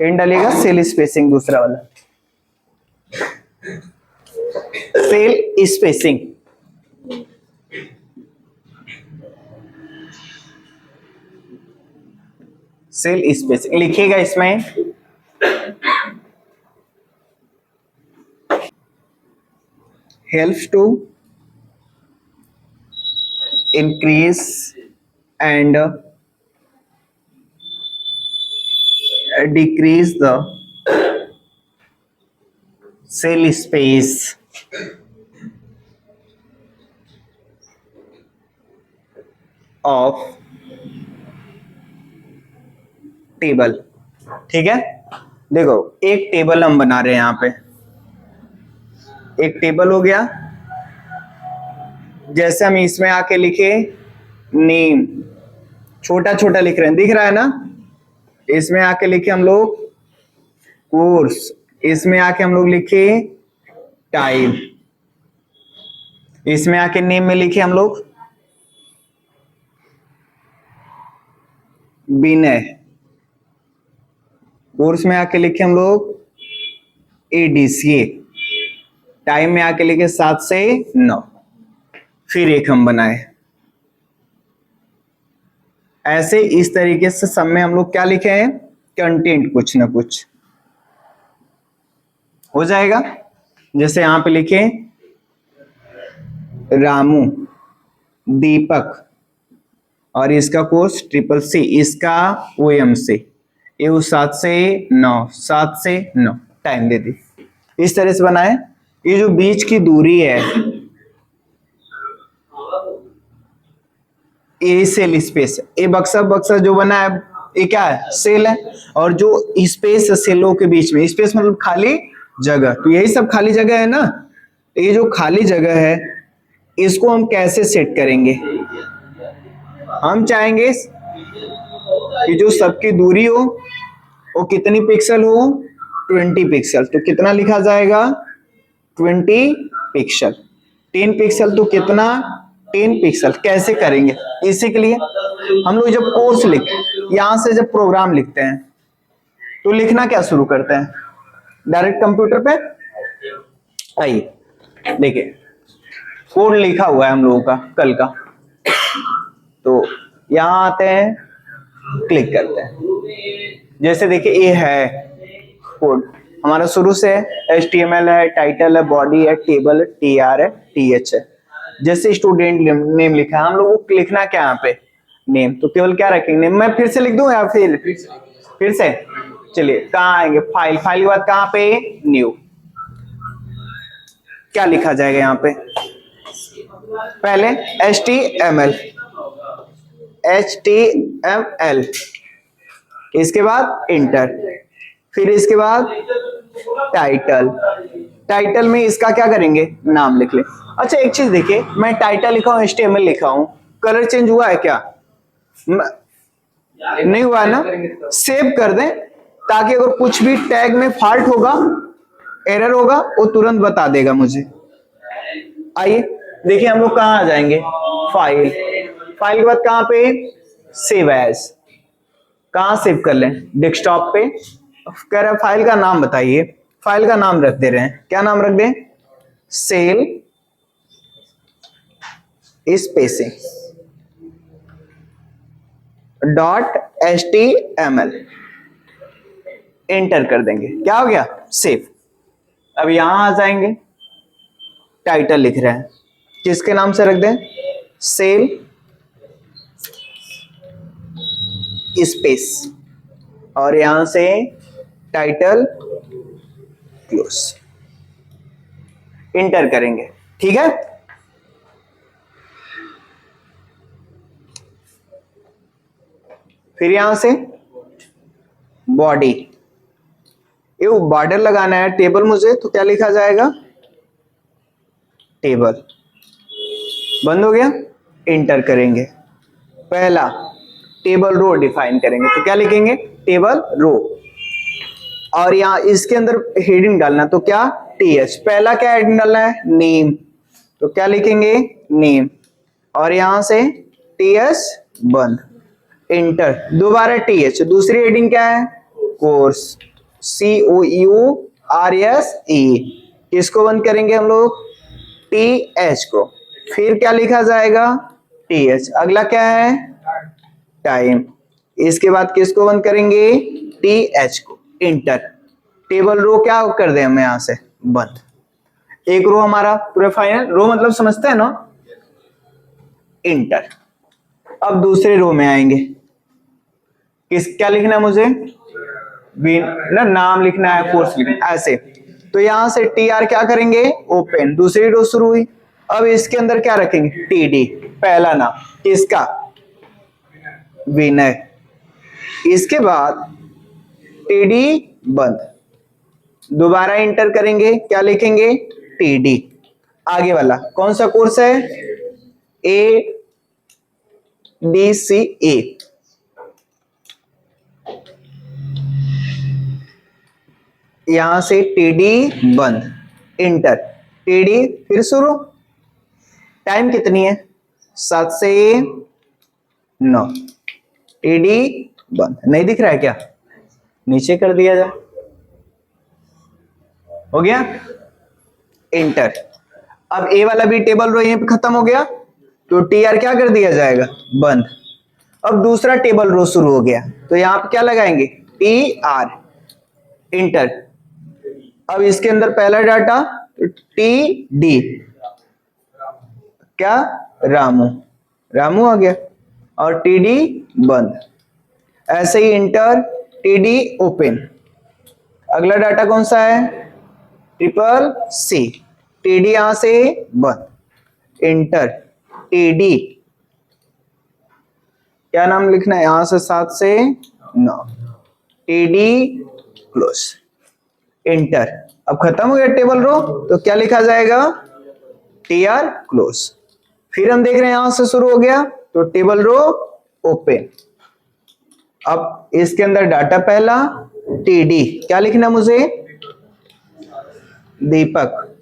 N डालिएगा, cell spacing दूसरा वाला, सेल स्पेसिंग। सेल स्पेसिंग लिखिएगा इसमें, helps to increase and decrease the cell space of table. ठीक है, देखो एक टेबल हम बना रहे हैं यहां पे, एक टेबल हो गया। जैसे हम इसमें आके लिखे नेम, छोटा छोटा लिख रहे हैं, दिख रहा है ना। इसमें आके लिखे हम लोग कोर्स, इसमें आके हम लोग लिखे टाइम, इसमें आके नेम में लिखे हम लोग विनय, कोर्स में आके लिखे हम लोग एडीसीए, टाइम में आके लिखे 7 से 9। फिर एक हम बनाए ऐसे, इस तरीके से सब में हम लोग क्या लिखे हैं, कंटेंट कुछ ना कुछ हो जाएगा। जैसे यहां पे लिखे रामू, दीपक, और इसका कोर्स CCC, इसका OM से ये 7 से 9, 7 से 9 टाइम दे दी। इस तरह से बनाए। ये जो बीच की दूरी है ये सेल स्पेस है, ये बक्सा बक्सा जो बना है ये क्या है, सेल है। और जो स्पेस सेलों के बीच में, स्पेस मतलब खाली जगह, तो यही सब खाली जगह है ना। ये जो खाली जगह है इसको हम कैसे सेट करेंगे, हम चाहेंगे कि जो सबकी दूरी हो वो कितनी पिक्सल हो, 20 पिक्सल। तो कितना लिखा जाएगा, 20 पिक्सल। 10 पिक्सल तो कितना, 10 पिक्सल। कैसे करेंगे, इसी के लिए हम लोग जब कोर्स यहां से जब प्रोग्राम लिखते हैं तो लिखना क्या शुरू करते हैं, डायरेक्ट कंप्यूटर पे आइए देखिए, कोड लिखा हुआ है हम लोगों का कल का, तो यहां आते हैं, क्लिक करते हैं। जैसे देखिए ये है कोड हमारा शुरू से है, HTML है, टाइटल है, बॉडी है, टेबल है, TR है, TH है। जैसे स्टूडेंट नेम लिखा है, हम लोगों को लिखना क्या यहाँ पे, नेम, तो केवल क्या रखेंगे, मैं फिर से लिख दूं या फिर से चलिए कहाँ आएंगे, फाइल, फाइल के बाद कहाँ पे, न्यू। क्या लिखा जाएगा यहाँ पे, पहले HTML, इसके बाद इंटर, फिर इसके बाद टाइटल, टाइटल में इसका क्या करेंगे, नाम लिख ले। अच्छा एक चीज देखिए, मैं टाइटल लिखा हूं, HTML लिखा हूं, कलर चेंज हुआ है क्या, नहीं हुआ है ना। सेव कर दें ताकि अगर कुछ भी टैग में फॉल्ट होगा, एरर होगा, वो तुरंत बता देगा मुझे। आइए देखिए हम लोग कहां आ जाएंगे, फाइल, फाइल के बाद कहां पे, सेव एज, कहां सेव कर लें, डेस्कटॉप पे। कह रहा है फाइल का नाम बताइए, फाइल का नाम रख दे रहे हैं, क्या नाम रख दें, सेल स्पेसिंग .html, एंटर कर देंगे, क्या हो गया, सेव। अब यहां आ जाएंगे, टाइटल लिख रहे हैं, किसके नाम से रख दें, सेल स्पेस, और यहां से टाइटल क्लोज, इंटर करेंगे। ठीक है, फिर यहां से बॉडी, ये बॉर्डर लगाना है टेबल मुझे, तो क्या लिखा जाएगा, टेबल, बंद हो गया, इंटर करेंगे। पहला टेबल रो डिफाइन करेंगे, तो क्या लिखेंगे, टेबल रो, और यहां इसके अंदर हेडिंग डालना, तो क्या, TH। पहला क्या हेडिंग डालना है, नेम, तो क्या लिखेंगे, नेम, और यहां से TH बंद, इंटर, दोबारा TH। दूसरी हेडिंग क्या है, कोर्स, COURSE, किसको बंद करेंगे हम लोग? TH को। फिर क्या लिखा जाएगा? TH। अगला क्या है? टाइम। इसके बाद किसको बंद करेंगे? TH को। इंटर। टेबल रो क्या कर दे हम यहां से? बंद। एक रो हमारा पूरा फाइनल। रो मतलब समझते हैं ना? इंटर। अब दूसरे रो में आएंगे। क्या लिखना है मुझे? ना नाम लिखना है, कोर्स लिखना है, ऐसे। तो यहां से TR क्या करेंगे? ओपन। दूसरी रो शुरू हुई। अब इसके अंदर क्या रखेंगे? TD, पहला नाम किसका? विनय। इसके बाद TD बंद। दोबारा इंटर करेंगे, क्या लिखेंगे? TD। आगे वाला कौन सा कोर्स है? ADCA। यहां से TD बंद। इंटर। TD फिर शुरू। टाइम कितनी है? 7 से 9। TD बंद। नहीं दिख रहा है क्या? नीचे कर दिया जाए। हो गया? इंटर। अब ए वाला भी टेबल रो यहीं पे खत्म हो गया, तो TR क्या कर दिया जाएगा? बंद। अब दूसरा टेबल रो शुरू हो गया, तो यहां पे क्या लगाएंगे? TR। इंटर। अब इसके अंदर पहला डाटा TD, क्या? रामू। रामू आ गया। और TD बंद। ऐसे ही इंटर, TD ओपन। अगला डाटा कौन सा है? CCC। TD यहां से बंद। इंटर। TD क्या नाम लिखना है? यहां से 7 से 9। TD close. इंटर। अब खत्म हो गया टेबल रो, तो क्या लिखा जाएगा? TR close. फिर हम देख रहे हैं यहां से शुरू हो गया, तो टेबल रो ओपन। अब इसके अंदर डाटा पहला TD, क्या लिखना मुझे? दीपक।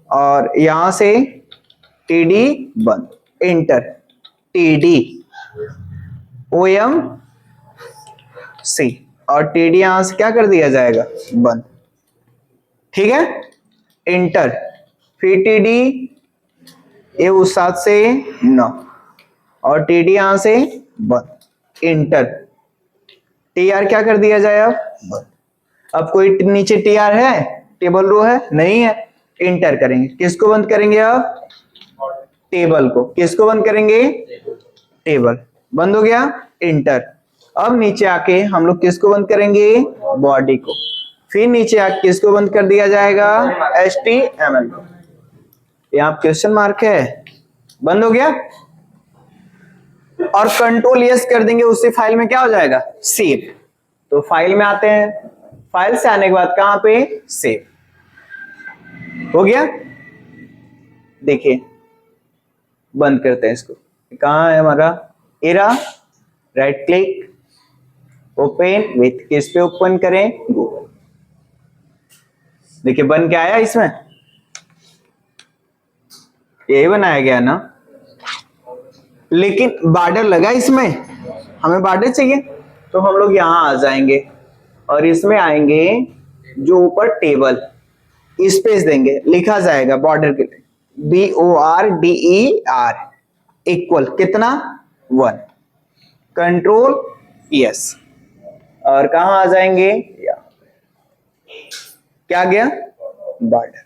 और यहां से TD बंद। इंटर। TD OMC। और TD यहां से क्या कर दिया जाएगा? बंद। ठीक है? इंटर। फिर TD ये 7 से 9। और TD यहां से बंद। इंटर। TR क्या कर दिया जाए? अब बंद। अब कोई नीचे TR है? टेबल रो है? नहीं है। इंटर करेंगे। किसको बंद करेंगे? अब टेबल को। किसको बंद करेंगे? टेबल। बंद हो गया। इंटर। अब नीचे आके हम लोग किसको बंद करेंगे? बॉडी को। फिर नीचे आके किसको बंद कर दिया जाएगा? HTML को। यहाँ क्वेश्चन मार्क है। बंद हो गया। और कंट्रोल यस कर देंगे, उसी फाइल में क्या हो जाएगा? सेव। तो फाइल में आते हैं, फाइल से आने के बाद कहां पे? सेव। हो गया। देखिए, बंद करते हैं इसको। कहां है हमारा? Era. Right click, open with. किस पे ओपन करें? गूगल। देखिए बन के आया इसमें। यही बनाया गया ना, लेकिन बॉर्डर लगा इसमें। हमें बॉर्डर चाहिए, तो हम लोग यहां आ जाएंगे और इसमें आएंगे, जो ऊपर टेबल स्पेस देंगे, लिखा जाएगा बॉर्डर के लिए BORDER इक्वल कितना? 1। Control yes. और कहां आ जाएंगे? क्या गया? बॉर्डर।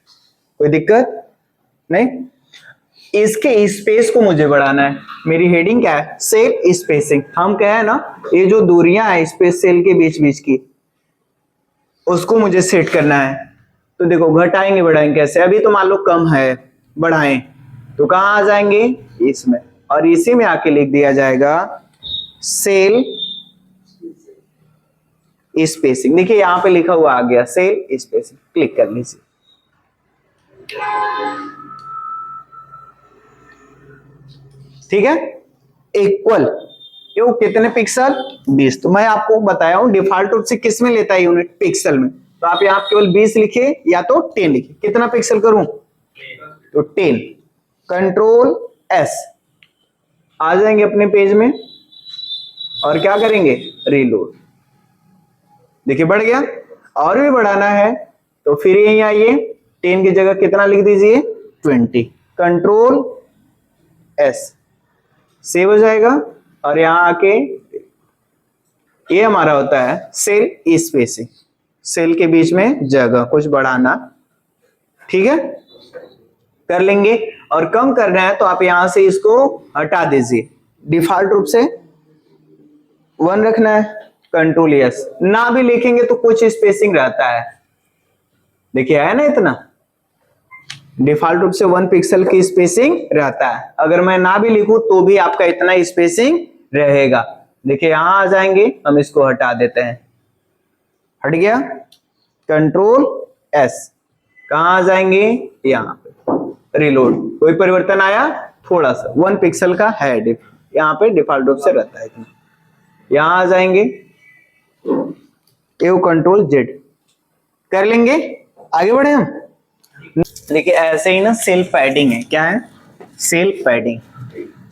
कोई दिक्कत नहीं। इसके स्पेस को मुझे बढ़ाना है। मेरी हेडिंग क्या है? Cell spacing. हम कहे ना, ये जो दूरियां है स्पेस सेल के बीच बीच की, उसको मुझे सेट करना है। तो देखो घटाएंगे बढ़ाएंगे कैसे? अभी तो मान लो कम है, बढ़ाएं तो कहां आ जाएंगे? इसमें। और इसी में आके लिख दिया जाएगा सेल स्पेसिंग। देखिए यहां पे लिखा हुआ आ गया सेल स्पेसिंग। क्लिक कर लीजिए। ठीक है? इक्वल ये कितने पिक्सल? 20। तो मैं आपको बताया हूं डिफॉल्ट रूप से किस में लेता है यूनिट? पिक्सल में। तो आप यहां केवल 20 लिखे या तो 10 लिखे। कितना पिक्सल करूं? तो 10। Control S। आ जाएंगे अपने पेज में और क्या करेंगे? रीलोड। देखिए बढ़ गया। और भी बढ़ाना है तो फिर यही आइए, 10 की जगह कितना लिख दीजिए 20, कंट्रोल एस, सेव हो जाएगा। और यहां आके ये हमारा होता है सेल स्पेसिंग, सेल के बीच में जगह कुछ बढ़ाना, ठीक है कर लेंगे। और कम करना है तो आप यहां से इसको हटा दीजिए, डिफॉल्ट रूप से 1 रखना है, कंट्रोल एस। ना भी लिखेंगे तो कुछ स्पेसिंग रहता है, देखिए है ना इतना, डिफॉल्ट रूप से 1 पिक्सल की स्पेसिंग रहता है। अगर मैं ना भी लिखूं तो भी आपका इतना स्पेसिंग रहेगा। देखिए यहां आ जाएंगे, हम इसको हटा देते हैं, हट गया, कंट्रोल एस, कहां आ जाएंगे यहां पे, रिलोड। कोई परिवर्तन आया थोड़ा सा, 1 पिक्सल का है यहाँ पे डिफॉल्ट रूप से रहता है इतना। यहां आ जाएंगे, एव कंट्रोल जेड कर लेंगे, आगे बढ़े हम। देखिए ऐसे ही ना सेल पैडिंग है, क्या है सेल पैडिंग,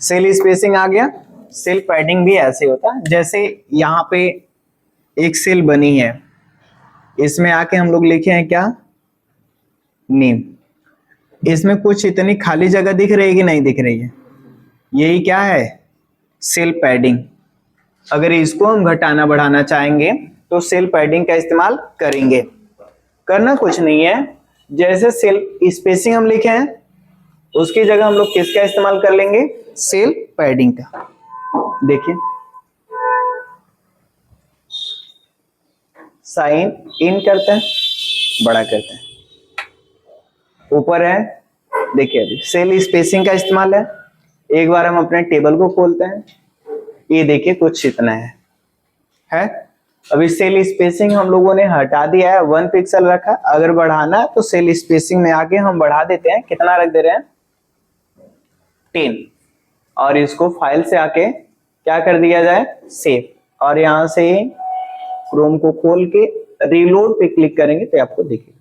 सेल स्पेसिंग आ गया। सेल पैडिंग भी ऐसे होता है, जैसे यहाँ पे एक सेल बनी है, इसमें आके हम लोग लिखे हैं क्या नेम, इसमें कुछ इतनी खाली जगह दिख रही है कि नहीं दिख रही है, यही क्या है सेल पैडिंग। अगर इसको हम घटाना बढ़ाना चाहेंगे तो सेल पैडिंग का इस्तेमाल करेंगे। करना कुछ नहीं है, जैसे सेल स्पेसिंग हम लिखे हैं उसकी जगह हम लोग किसका इस्तेमाल कर लेंगे, सेल पैडिंग का। देखिए साइन इन करते हैं, बड़ा करते हैं, ऊपर है, देखिए अभी सेल स्पेसिंग का इस्तेमाल है। एक बार हम अपने टेबल को खोलते हैं, ये देखिए कुछ इतना है। अभी सेल स्पेसिंग हम लोगों ने हटा दिया है, 1 पिक्सल रखा, अगर बढ़ाना है तो सेल स्पेसिंग में आके हम बढ़ा देते हैं, कितना रख दे रहे हैं 10, और इसको फाइल से आके क्या कर दिया जाए सेव, और यहां से क्रोम को खोल के रीलोड पे क्लिक करेंगे तो आपको दिखेगा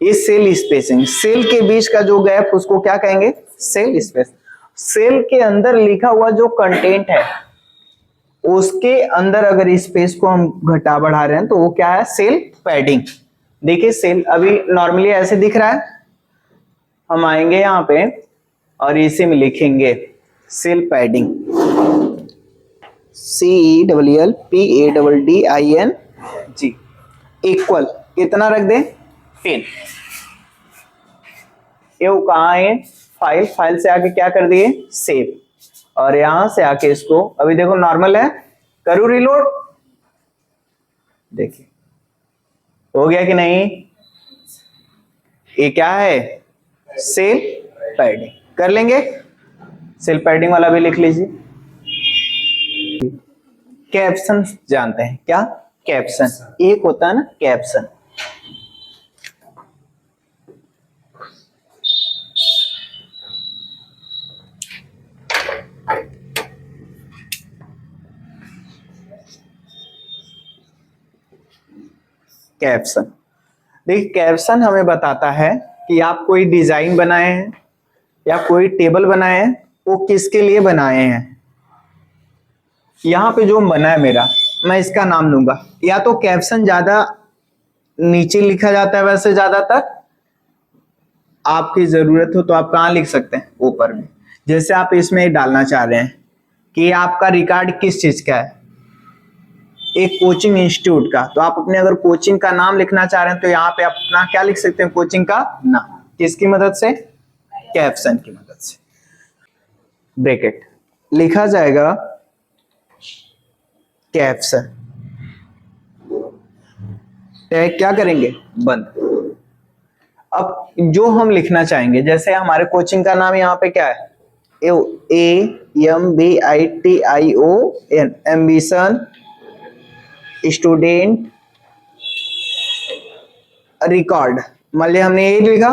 ये सेल स्पेसिंग। सेल के बीच का जो गैप उसको क्या कहेंगे सेल स्पेस। सेल के अंदर लिखा हुआ जो कंटेंट है उसके अंदर अगर स्पेस को हम घटा बढ़ा रहे हैं तो वो क्या है सेल पैडिंग। देखिए सेल अभी नॉर्मली ऐसे दिख रहा है, हम आएंगे यहाँ पे और इसी में लिखेंगे सेल पैडिंग, CELLPADDING इक्वल कितना रख दें 10। ये वो कहाँ है फाइल, फाइल से आके क्या कर दिए सेव, और यहां से आके इसको अभी देखो नॉर्मल है, करूं रिलोड, देखिए हो गया कि नहीं, ये क्या है सेल पैडिंग। कर लेंगे, सेल पैडिंग वाला भी लिख लीजिए। कैप्शन जानते हैं क्या, कैप्शन एक होता है ना कैप्शन, कैप्शन। देखिए कैप्शन हमें बताता है कि आप कोई डिजाइन बनाए हैं या कोई टेबल बनाए हैं, वो किसके लिए बनाए हैं। यहाँ पे जो बना है मेरा, मैं इसका नाम लूंगा, या तो कैप्शन ज्यादा नीचे लिखा जाता है, वैसे ज्यादातर आपकी जरूरत हो तो आप कहाँ लिख सकते हैं ऊपर में। जैसे आप इसमें डालना चाह रहे हैं कि आपका रिकॉर्ड किस चीज का है, एक कोचिंग इंस्टीट्यूट का, तो आप अपने अगर कोचिंग का नाम लिखना चाह रहे हैं तो यहाँ पे आप अपना क्या लिख सकते हैं कोचिंग का नाम, किसकी मदद से कैप्शन की मदद से। ब्रैकेट लिखा जाएगा कैप्शन, टैग क्या करेंगे बंद। अब जो हम लिखना चाहेंगे, जैसे हमारे कोचिंग का नाम यहाँ पे क्या है AMBITION एम्बिशन स्टूडेंट रिकॉर्ड, मान लिया हमने ये लिखा,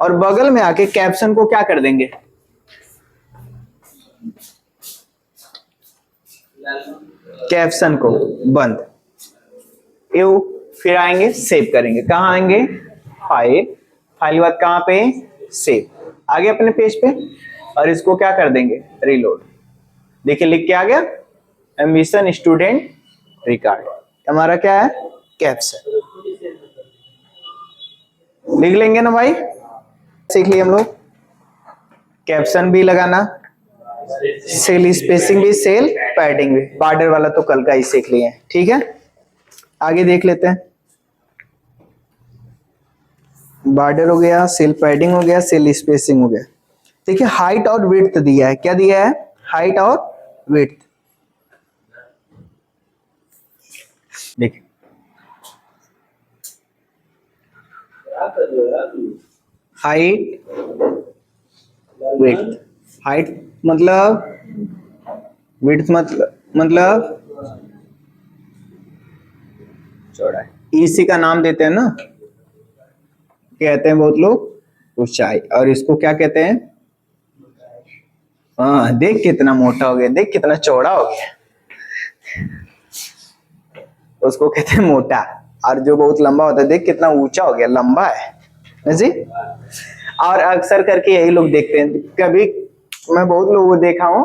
और बगल में आके कैप्शन को क्या कर देंगे कैप्शन को बंद, एव फिर आएंगे सेव करेंगे, कहाँ आएंगे फाइल, फाइल बाद कहाँ पे सेव, आगे अपने पेज पे, और इसको क्या कर देंगे रीलोड। देखिए लिख के आ गया एम्बिशन स्टूडेंट रिकॉर्ड, हमारा क्या है, कैप्स है। लिख लेंगे ना भाई, सीख लिए हम लोग। कैप्शन भी लगाना, सेल स्पेसिंग भी, सेल पैडिंग भी। बॉर्डर वाला तो कल का ही सीख लिए, ठीक है। आगे देख लेते हैं। बॉर्डर हो गया, सेल पैडिंग हो गया, सेल स्पेसिंग हो गया। देखिए हाइट और विड्थ दिया है, क्या दिया है, हाइट और विड्थ। देखिए हाइट विड्थ, हाइट मतलब, विड्थ मतलब चौड़ाई। इसी का नाम देते हैं ना, कहते हैं बहुत लोग ऊंचाई, और इसको क्या कहते हैं, हाँ देख कितना मोटा हो गया, देख कितना चौड़ा हो गया, उसको कहते हैं मोटा। और जो बहुत लंबा होता है, देख कितना ऊंचा हो गया, लंबा है जी। और अक्सर करके यही लोग देखते हैं, कभी मैं बहुत लोगों को देखा हूं,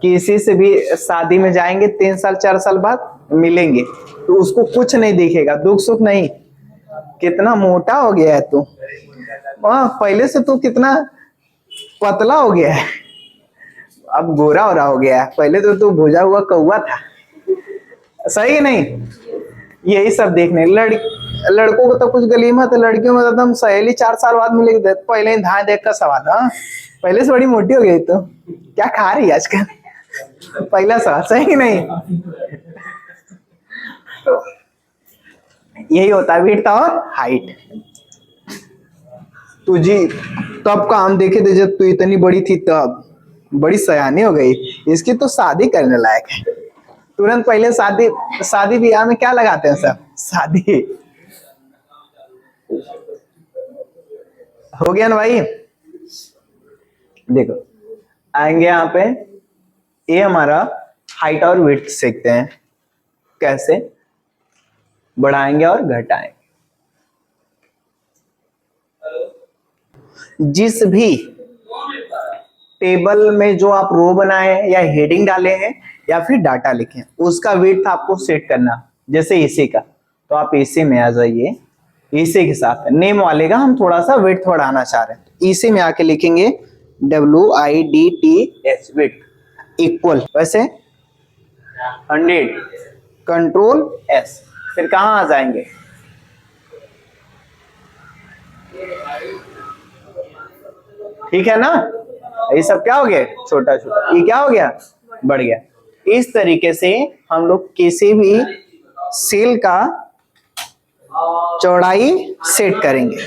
किसी से भी शादी में जाएंगे 3 साल 4 साल बाद मिलेंगे, तो उसको कुछ नहीं दिखेगा, दुख सुख नहीं, कितना मोटा हो गया है तू, पहले से तू कितना पतला हो गया है, अब गोरा हो रहा हो गया है, पहले तो तू भुजा हुआ कौवा था, सही नहीं। यही सब देखने लड़कों को तो कुछ गलीमत है, लड़कियों में तो एकदम सहेली 4 साल बाद मिलेगी, पहले ही धाए देख का सवाल, हाँ पहले से बड़ी मोटी हो गई तो क्या खा रही है आजकल, पहला सवाल, सही नहीं। तो यही होता है विड्थ और हाइट। तुझी तब का हम देखे थे जब तू इतनी बड़ी थी, तब बड़ी सयानी हो गई, इसकी तो शादी करने लायक है। तुरंत पहले शादी ब्याह में क्या लगाते हैं सब, शादी। हो गया ना भाई। देखो आएंगे यहाँ पे, ये हमारा हाइट और विड्थ सीखते हैं, कैसे बढ़ाएंगे और घटाएंगे। जिस भी टेबल में जो आप रो बनाए हैं या हेडिंग डाले हैं या फिर डाटा लिखे हैं, उसका विड्थ आपको सेट करना। जैसे इसी का, तो आप इसी में आ जाइए, इसी के साथ नेम वाले का हम थोड़ा सा विड्थ बढ़ाना चाह रहे हैं, इसी में आके लिखेंगे WIDTH विड्थ इक्वल, वैसे 100 कंट्रोल S, फिर कहां आ जाएंगे, ठीक है ना। ये सब क्या हो गया, छोटा छोटा, ये क्या हो गया, बढ़ गया। इस तरीके से हम लोग किसी भी सेल का चौड़ाई सेट करेंगे।